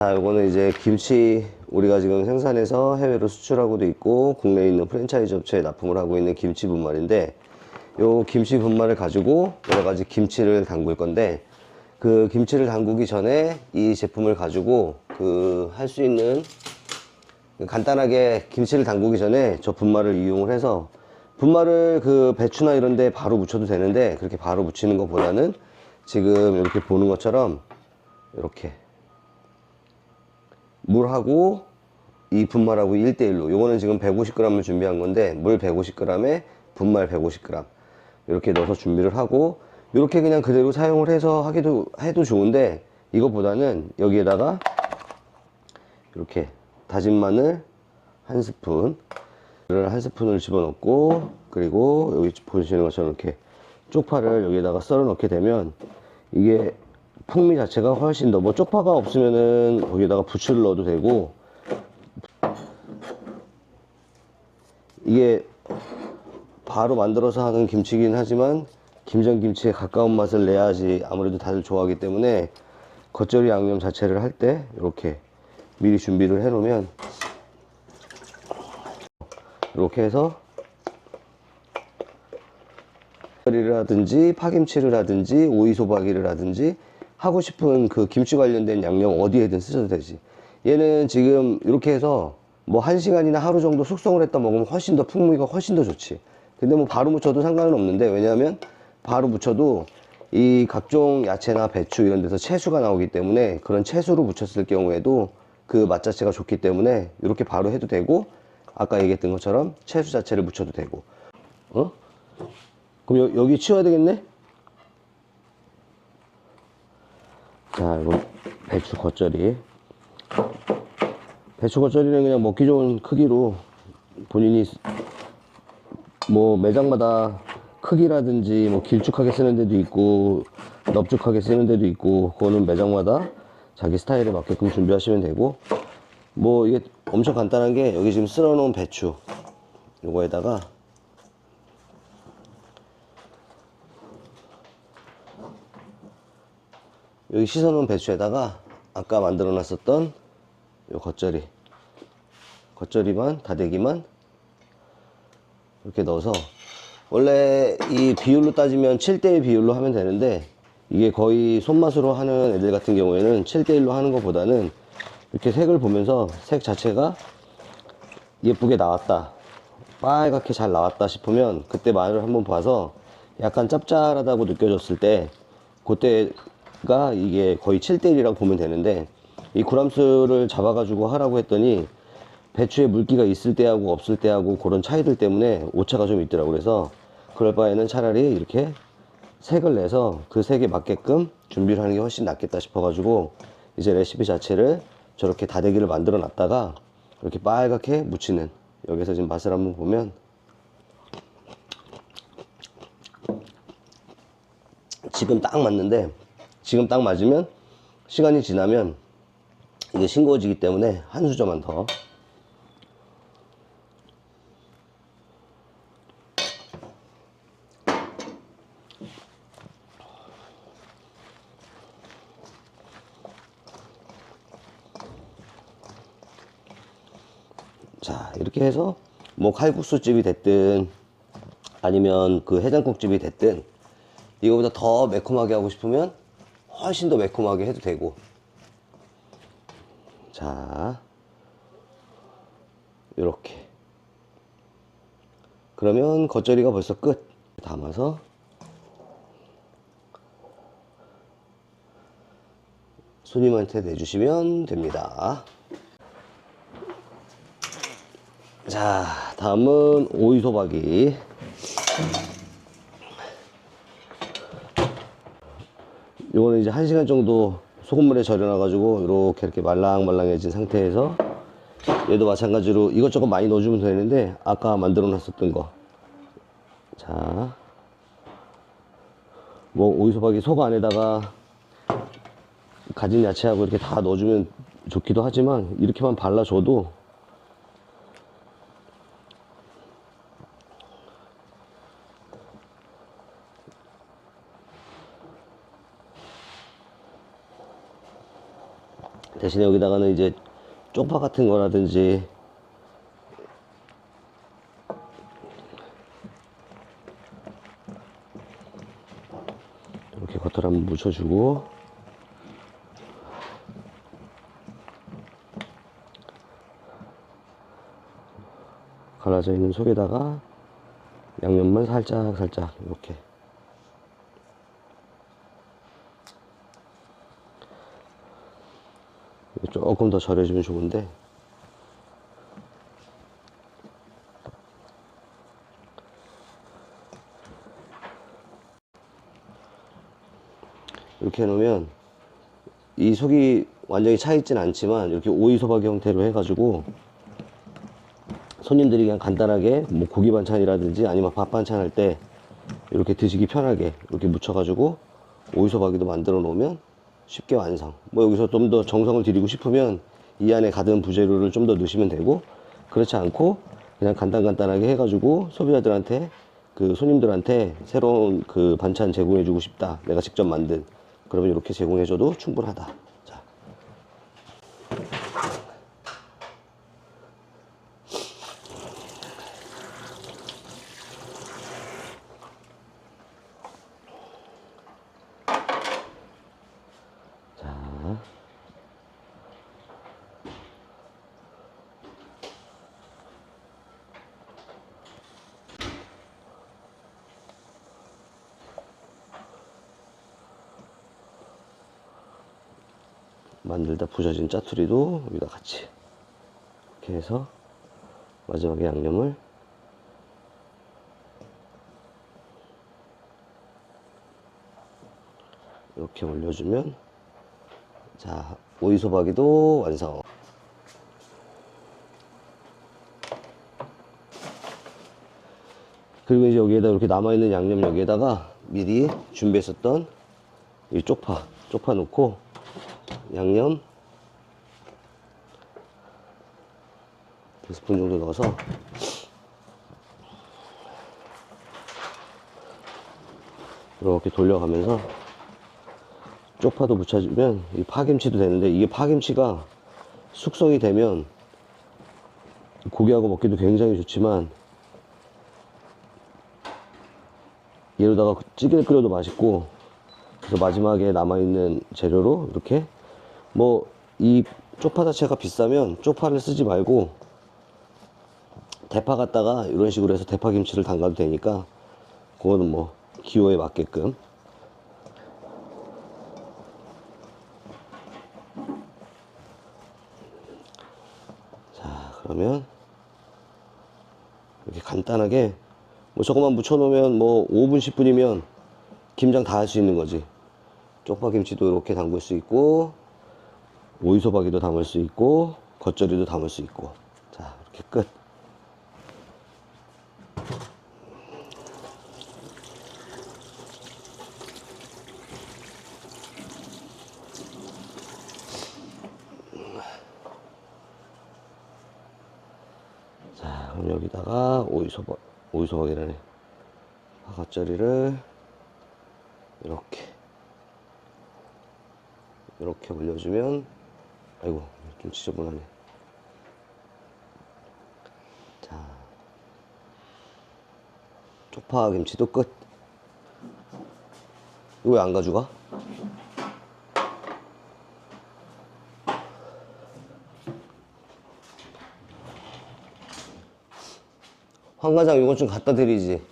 자, 요거는 이제 김치 우리가 지금 생산해서 해외로 수출하고도 있고 국내에 있는 프랜차이즈 업체에 납품을 하고 있는 김치 분말인데, 요 김치 분말을 가지고 여러 가지 김치를 담글 건데, 그 김치를 담그기 전에 이 제품을 가지고 할 수 있는, 간단하게 김치를 담그기 전에 저 분말을 이용을 해서, 분말을 그 배추나 이런 데 바로 묻혀도 되는데, 그렇게 바로 묻히는 것보다는 지금 이렇게 보는 것처럼 이렇게 물하고 이 분말하고 1대1로, 요거는 지금 150g을 준비한 건데 물 150g에 분말 150g 이렇게 넣어서 준비를 하고, 이렇게 그냥 그대로 사용을 해서 해도 좋은데, 이것보다는 여기에다가 이렇게 다진 마늘 한 스푼, 한 스푼을 집어넣고, 그리고 여기 보시는 것처럼 이렇게 쪽파를 여기에다가 썰어 넣게 되면 이게 풍미 자체가 훨씬 더, 뭐 쪽파가 없으면은 거기에다가 부추를 넣어도 되고, 이게 바로 만들어서 하는 김치긴 하지만 김장김치에 가까운 맛을 내야지 아무래도 다들 좋아하기 때문에, 겉절이 양념 자체를 할 때 이렇게 미리 준비를 해 놓으면, 이렇게 해서 겉절이를 하든지 파김치를 하든지 오이소박이를 하든지 하고 싶은 그 김치 관련된 양념 어디에든 쓰셔도 되지. 얘는 지금 이렇게 해서 뭐 1시간이나 하루 정도 숙성을 했다 먹으면 훨씬 더 풍미가 훨씬 더 좋지. 근데 뭐 바로 무쳐도 상관은 없는데, 왜냐하면 바로 무쳐도 이 각종 야채나 배추 이런 데서 채수가 나오기 때문에, 그런 채수로 무쳤을 경우에도 그 맛 자체가 좋기 때문에 이렇게 바로 해도 되고, 아까 얘기했던 것처럼 채수 자체를 무쳐도 되고. 그럼 여기 치워야 되겠네? 자, 이거 배추 겉절이. 배추 겉절이는 그냥 먹기 좋은 크기로, 본인이 뭐 매장마다 크기라든지 뭐 길쭉하게 쓰는 데도 있고 넓적하게 쓰는 데도 있고, 그거는 매장마다 자기 스타일에 맞게끔 준비하시면 되고, 뭐 이게 엄청 간단한 게, 여기 지금 쓸어 놓은 배추 요거에다가 여기 씻어 놓은 배추에다가 아까 만들어 놨었던 요 겉절이만, 다대기만 이렇게 넣어서, 원래 이 비율로 따지면 7대1 비율로 하면 되는데, 이게 거의 손맛으로 하는 애들 같은 경우에는 7대1로 하는 것보다는 이렇게 색을 보면서 색 자체가 예쁘게 나왔다, 빨갛게 잘 나왔다 싶으면 그때 마늘을 한번 봐서 약간 짭짤하다고 느껴졌을 때, 그때가 이게 거의 7대1이라고 보면 되는데, 이 구람수를 잡아가지고 하라고 했더니 배추에 물기가 있을 때하고 없을 때하고 그런 차이들 때문에 오차가 좀 있더라고. 그래서 그럴 바에는 차라리 이렇게 색을 내서 그 색에 맞게끔 준비를 하는 게 훨씬 낫겠다 싶어가지고, 이제 레시피 자체를 저렇게 다대기를 만들어 놨다가 이렇게 빨갛게 무치는, 여기서 지금 맛을 한번 보면 지금 딱 맞는데, 지금 딱 맞으면 시간이 지나면 이게 싱거워지기 때문에 한 수저만 더. 자, 이렇게 해서 뭐 칼국수집이 됐든 아니면 그 해장국집이 됐든, 이거보다 더 매콤하게 하고 싶으면 훨씬 더 매콤하게 해도 되고. 자, 요렇게 그러면 겉절이가 벌써 끝. 담아서 손님한테 내주시면 됩니다. 자, 다음은 오이소박이. 요거는 이제 1시간 정도 소금물에 절여놔 가지고 이렇게 말랑말랑해진 상태에서, 얘도 마찬가지로 이것저것 많이 넣어주면 되는데 아까 만들어 놨었던 거, 자, 뭐 오이소박이 속 안에다가 가진 야채하고 이렇게 다 넣어주면 좋기도 하지만, 이렇게만 발라줘도 대신에 여기다가는 이제 쪽파 같은 거라든지 이렇게 겉을 한번 묻혀주고, 갈라져 있는 속에다가 양념만 살짝 이렇게 조금 더 절여주면 좋은데, 이렇게 해놓으면 이 속이 완전히 차 있진 않지만 이렇게 오이소박이 형태로 해가지고 손님들이 그냥 간단하게 뭐 고기 반찬이라든지 아니면 밥 반찬 할 때 이렇게 드시기 편하게 이렇게 묻혀가지고 오이소박이도 만들어 놓으면 쉽게 완성. 뭐 여기서 좀 더 정성을 들이고 싶으면 이 안에 가든 부재료를 좀 더 넣으시면 되고, 그렇지 않고 그냥 간단하게 해가지고 소비자들한테, 그 손님들한테 새로운 그 반찬 제공해 주고 싶다, 내가 직접 만든, 그러면 이렇게 제공해 줘도 충분하다. 자, 만들다 부서진 짜투리도 여기다 같이 이렇게 해서 마지막에 양념을 이렇게 올려주면, 자, 오이소박이도 완성. 그리고 이제 여기에다 이렇게 남아있는 양념 여기에다가 미리 준비했었던 이 쪽파 넣고 양념 2스푼 정도 넣어서 이렇게 돌려가면서 쪽파도 묻혀주면 이 파김치도 되는데, 이게 파김치가 숙성이 되면 고기하고 먹기도 굉장히 좋지만 얘로다가 찌개를 끓여도 맛있고, 그래서 마지막에 남아있는 재료로 이렇게, 뭐 이 쪽파 자체가 비싸면 쪽파를 쓰지 말고 대파 갖다가 이런 식으로 해서 대파김치를 담가도 되니까, 그거는 뭐 기호에 맞게끔. 자, 그러면 이렇게 간단하게 뭐 저거만 묻혀놓으면 뭐 5분 10분이면 김장 다 할 수 있는 거지. 쪽파김치도 이렇게 담글 수 있고, 오이소박이도 담을 수 있고, 겉절이도 담을 수 있고. 자, 이렇게 끝. 자, 그럼 여기다가 오이소박이라네, 겉절이를 이렇게 올려주면, 아이고 좀 지저분하네. 자, 쪽파 김치도 끝. 이거 왜 안 가져가? 황 과장 이거 좀 갖다 드리지.